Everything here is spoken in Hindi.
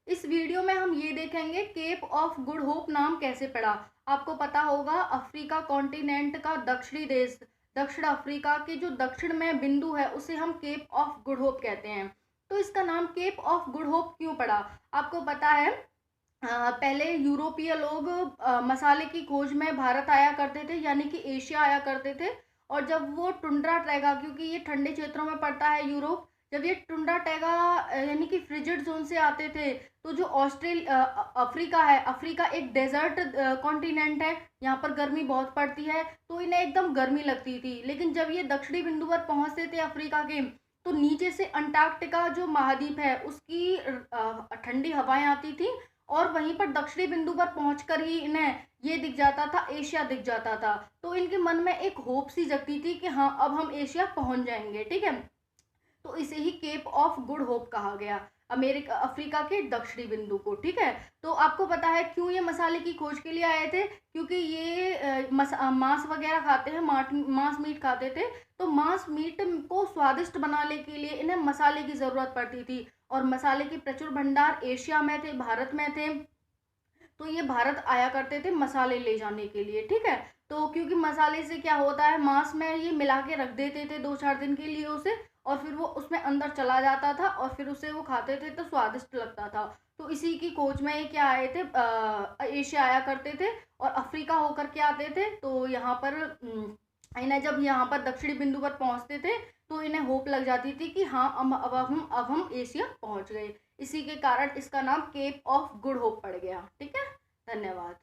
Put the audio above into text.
इस वीडियो में हम ये देखेंगे केप ऑफ गुड होप नाम कैसे पड़ा। आपको पता होगा अफ्रीका कॉन्टिनेंट का दक्षिणी देश दक्षिण अफ्रीका के जो दक्षिण में बिंदु है उसे हम केप ऑफ गुड होप कहते हैं। तो इसका नाम केप ऑफ गुड होप क्यों पड़ा? आपको पता है पहले यूरोपीय लोग मसाले की खोज में भारत आया करते थे, यानी कि एशिया आया करते थे। और जब वो टुंड्रा टैगा, क्योंकि ये ठंडे क्षेत्रों में पड़ता है यूरोप, जब ये टुंड्रा टैगा यानी कि फ्रिजिड जोन से आते थे, तो जो अफ्रीका है, अफ्रीका एक डेजर्ट कॉन्टिनेंट है, यहाँ पर गर्मी बहुत पड़ती है, तो इन्हें एकदम गर्मी लगती थी। लेकिन जब ये दक्षिणी बिंदु पर पहुंचते थे अफ्रीका के, तो नीचे से अंटार्कटिका जो महाद्वीप है उसकी ठंडी हवाएं आती थी, और वहीं पर दक्षिणी बिंदु पर पहुंचकर ही इन्हें ये दिख जाता था, एशिया दिख जाता था। तो इनके मन में एक होप सी जगती थी कि हाँ, अब हम एशिया पहुंच जाएंगे। ठीक है, तो इसे he kept of good hope कहा गया, अफ्रीका के दक्षिणी बिंदु को। ठीक है, तो आपको पता है क्यों ये मसाले की खोज के लिए आए थे? क्योंकि ये मांस वगैरह खाते हैं, मांस मीट खाते थे। तो मांस मीट को स्वादिष्ट बनाने के लिए इन्हें मसाले की जरूरत पड़ती थी, और मसाले के प्रचुर भंडार एशिया में थे, भारत में थे। तो ये भारत आया करते थे मसाले ले जाने के लिए। ठीक है, तो क्योंकि मसाले से क्या होता है, मांस में ये मिला के रख देते थे 2-4 दिन के लिए उसे, और फिर वो उसमें अंदर चला जाता था, और फिर उसे वो खाते थे तो स्वादिष्ट लगता था। तो इसी की खोज में ये क्या आए थे, एशिया आया करते थे और अफ्रीका होकर के आते थे। तो यहाँ पर इन्हें जब यहाँ पर दक्षिणी बिंदु पर पहुंचते थे, तो इन्हें होप लग जाती थी कि हाँ, अब हम एशिया पहुंच गए। इसी के कारण इसका नाम केप ऑफ गुड होप पड़ गया। ठीक है, धन्यवाद।